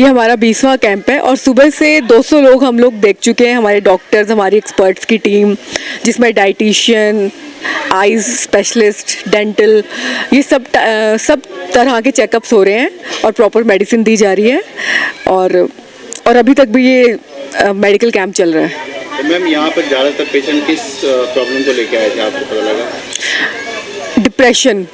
हमारा 20वां कैंप है और सुबह से 200 लोग हम लोग देख चुके हैं, हमारे डॉक्टर्स, हमारी एक्सपर्ट्स की टीम, जिसमें डाइटिशियन, आइज़ स्पेशलिस्ट, डेंटल, ये सब तरह के चेकअप्स हो रहे हैं और प्रॉपर मेडिसिन दी जा रही है और अभी तक भी ये मेडिकल कैंप चल रहा है। तो मैम यहाँ पर ज़्यादातर पेशेंट किस प्रॉब्लम को लेकर आए थे, आपको पता लगा? डिप्रेशन,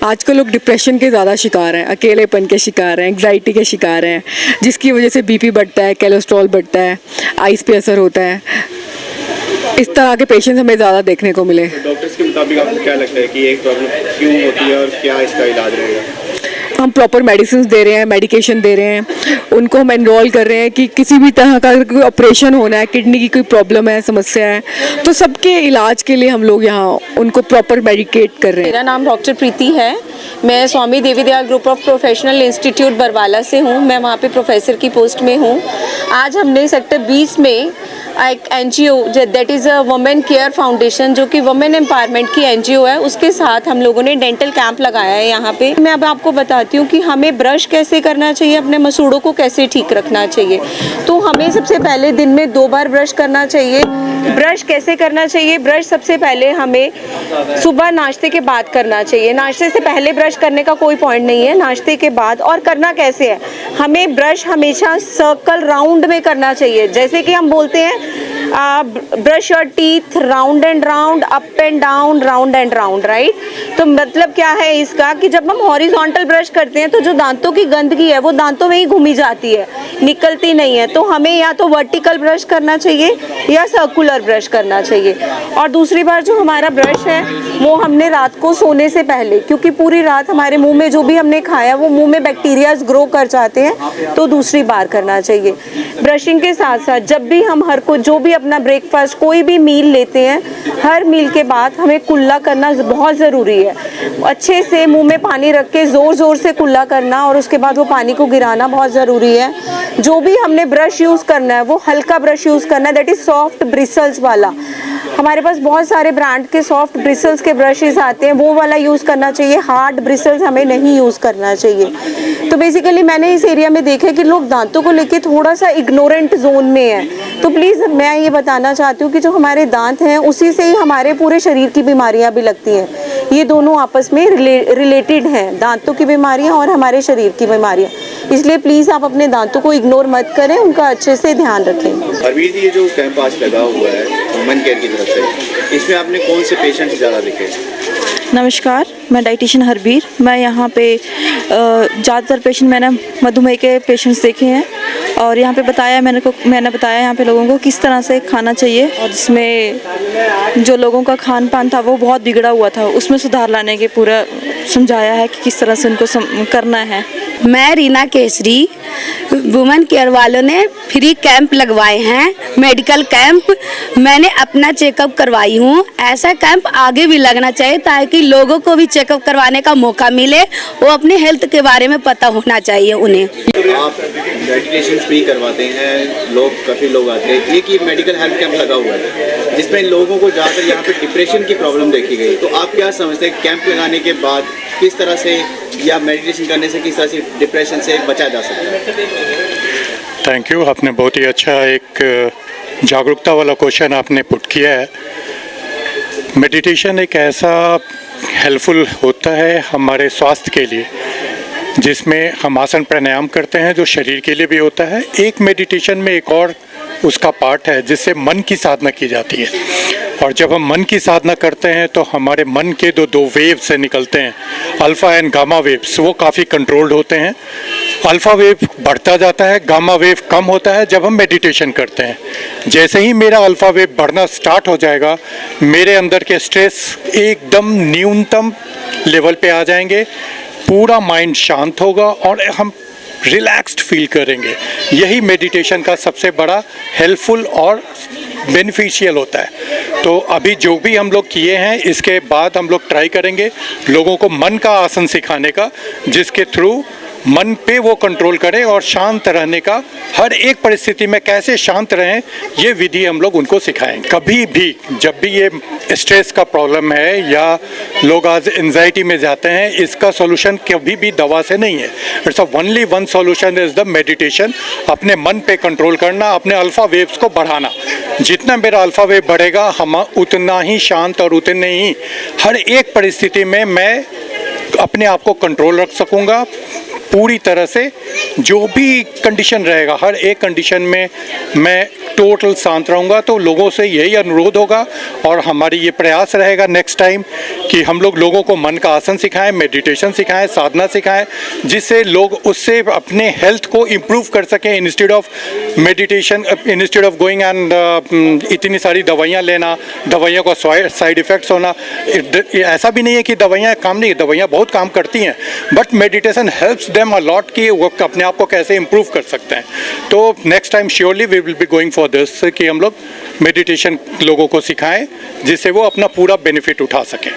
आजकल लोग डिप्रेशन के ज़्यादा शिकार हैं, अकेलेपन के शिकार हैं, एंग्जाइटी के शिकार हैं, जिसकी वजह से बीपी बढ़ता है, कोलेस्ट्रॉल बढ़ता है, आइज़ पे असर होता है। इस तरह के पेशेंट्स हमें ज़्यादा देखने को मिले। तो डॉक्टर्स के मुताबिक आपको क्या लगता है कि ये प्रॉब्लम क्यों होती है और क्या इसका इलाज रहेगा? हम प्रॉपर मेडिसिन दे रहे हैं, मेडिकेशन दे रहे हैं, उनको हम एनरोल कर रहे हैं कि किसी भी तरह का कोई ऑपरेशन होना है, किडनी की कोई प्रॉब्लम है, समस्या है, तो सबके इलाज के लिए हम लोग यहाँ उनको प्रॉपर मेडिकेट कर रहे हैं। मेरा नाम डॉक्टर प्रीति है। मैं Swami Devi Dayal group of professional institute Barwala से हूँ। मैं वहाँ पे प्रोफेसर की पोस्ट में हूँ। आज हमने सेक्टर 20 में एक NGO that is a women care foundation, जो कि वुमेन एम्पावरमेंट की एनजीओ है, उसके साथ हम लोगों ने डेंटल कैंप लगाया है यहाँ पे। मैं अब आपको बताती हूँ कि हमें ब्रश कैसे करना चाहिए, अपने मसूड़ों को कैसे ठीक रखना चाहिए। तो हमें सबसे पहले दिन में 2 बार ब्रश करना चाहिए। ब्रश कैसे करना चाहिए? ब्रश सबसे पहले हमें सुबह नाश्ते के बाद करना चाहिए। नाश्ते से पहले ब्रश करने का कोई पॉइंट नहीं है, नाश्ते के बाद। और करना कैसे है? हमें ब्रश हमेशा सर्कल राउंड में करना चाहिए। जैसे कि हम बोलते हैं brush your teeth round and round, up and down, round and round, right. तो मतलब क्या है इसका कि जब हम हॉरिजॉन्टल ब्रश करते हैं तो जो दांतों की गंदगी है वो दांतों में ही घूमी जाती है, निकलती नहीं है। तो हमें या तो वर्टिकल ब्रश करना चाहिए या सर्कुलर ब्रश करना चाहिए। और दूसरी बार जो हमारा ब्रश है वो हमने रात को सोने से पहले, क्योंकि पूरी रात हमारे मुंह में जो भी हमने खाया वो मुंह में बैक्टीरियाज ग्रो कर जाते हैं, तो दूसरी बार करना चाहिए। ब्रशिंग के साथ साथ जब भी हम जो भी अपना ब्रेकफास्ट कोई भी मील लेते हैं, हर मील के बाद हमें कुल्ला करना बहुत ज़रूरी है। अच्छे से मुंह में पानी रख के ज़ोर ज़ोर से कुल्ला करना और उसके बाद वो पानी को गिराना बहुत ज़रूरी है। जो भी हमने ब्रश यूज़ करना है वो हल्का ब्रश यूज़ करना है, दैट इज़ सॉफ्ट ब्रिसल्स वाला। हमारे पास बहुत सारे ब्रांड के सॉफ्ट ब्रिसल्स के ब्रशेस आते हैं, वो वाला यूज़ करना चाहिए। हार्ड ब्रिसल्स हमें नहीं यूज़ करना चाहिए। तो बेसिकली मैंने इस एरिया में देखा है कि लोग दांतों को लेके थोड़ा सा इग्नोरेंट जोन में है। तो प्लीज़ मैं ये बताना चाहती हूँ कि जो हमारे दांत हैं उसी से ही हमारे पूरे शरीर की बीमारियाँ भी लगती हैं। ये दोनों आपस में रिलेटेड हैं, दांतों की बीमारियाँ और हमारे शरीर की बीमारियाँ। इसलिए प्लीज़ आप अपने दांतों को इग्नोर मत करें, उनका अच्छे से ध्यान रखें। हरवीर जी, ये जो कैंप आज लगा हुआ है वुमेन केयर की तरफ से, इसमें आपने कौन से पेशेंट ज़्यादा देखे? नमस्कार, मैं डाइटिशियन हरवीर। मैं यहाँ पे ज़्यादातर पेशेंट मैंने मधुमेह के पेशेंट्स देखे हैं और यहाँ पे मैंने बताया यहाँ पे लोगों को किस तरह से खाना चाहिए, और जिसमें जो लोगों का खान पान था वो बहुत बिगड़ा हुआ था, उसमें सुधार लाने के पूरा समझाया है कि किस तरह से उनको करना है। मैं रीना केसरी, वुमेन केयर वालों ने फ्री कैंप लगवाए हैं, मेडिकल कैंप। मैंने अपना चेकअप करवाई हूँ। ऐसा कैंप आगे भी लगना चाहिए ताकि लोगों को भी चेकअप करवाने का मौका मिले, वो अपने हेल्थ के बारे में पता होना चाहिए उन्हें। आप मेडिटेशन फ्री करवाते हैं, काफ़ी लोग आते हैं। ये कि मेडिकल हेल्थ कैंप लगा हुआ है जिसमें लोगों को ज़्यादातर यहाँ पे डिप्रेशन की प्रॉब्लम देखी गई, तो आप क्या समझते हैं कैंप लगाने के बाद किस तरह से या मेडिटेशन करने से किस तरह से डिप्रेशन से बचा जा सकता है? Thank you. आपने बहुत ही अच्छा एक जागरूकता वाला क्वेश्चन आपने पुट किया है। मेडिटेशन एक ऐसा हेल्पफुल होता है हमारे स्वास्थ्य के लिए, जिसमें हम आसन प्राणायाम करते हैं जो शरीर के लिए भी होता है। एक मेडिटेशन में एक और उसका पार्ट है जिससे मन की साधना की जाती है, और जब हम मन की साधना करते हैं तो हमारे मन के दो वेव से निकलते हैं, अल्फ़ा एंड गामा वेव्स, वो काफ़ी कंट्रोल्ड होते हैं। अल्फ़ा वेव बढ़ता जाता है, गामा वेव कम होता है जब हम मेडिटेशन करते हैं। जैसे ही मेरा अल्फ़ा वेव बढ़ना स्टार्ट हो जाएगा, मेरे अंदर के स्ट्रेस एकदम न्यूनतम लेवल पे आ जाएंगे, पूरा माइंड शांत होगा और हम रिलैक्स्ड फील करेंगे। यही मेडिटेशन का सबसे बड़ा हेल्पफुल और बेनिफिशियल होता है। तो अभी जो भी हम लोग किए हैं, इसके बाद हम लोग ट्राई करेंगे लोगों को मन का आसन सिखाने का, जिसके थ्रू मन पे वो कंट्रोल करें और शांत रहने का, हर एक परिस्थिति में कैसे शांत रहें, ये विधि हम लोग उनको सिखाएंगे। कभी भी जब भी ये स्ट्रेस का प्रॉब्लम है या लोग आज एंजाइटी में जाते हैं, इसका सॉल्यूशन कभी भी दवा से नहीं है। It's only one solution is the meditation. अपने मन पे कंट्रोल करना, अपने अल्फा वेव्स को बढ़ाना। जितना मेरा अल्फा वेव बढ़ेगा, हम उतना ही शांत और उतने ही हर एक परिस्थिति में मैं अपने आप को कंट्रोल रख सकूंगा पूरी तरह से। जो भी कंडीशन रहेगा, हर एक कंडीशन में मैं टोटल शांत रहूँगा। तो लोगों से यही अनुरोध होगा और हमारी ये प्रयास रहेगा नेक्स्ट टाइम कि हम लोग लोगों को मन का आसन सिखाएं, मेडिटेशन सिखाएं, साधना सिखाएं, जिससे लोग उससे अपने हेल्थ को इम्प्रूव कर सकें। Instead of meditation, instead of going and इतनी सारी दवाइयाँ लेना, दवाइयों का साइड इफ़ेक्ट्स होना। ऐसा भी नहीं है कि दवाइयाँ काम नहीं, दवाइयाँ बहुत काम करती हैं, but meditation helps them a lot कि वो अपने आप को कैसे इम्प्रूव कर सकते हैं। तो next time surely we will be going for this कि हम लोग मेडिटेशन लोगों को सिखाएं, जिससे वो अपना पूरा बेनिफिट उठा सकें।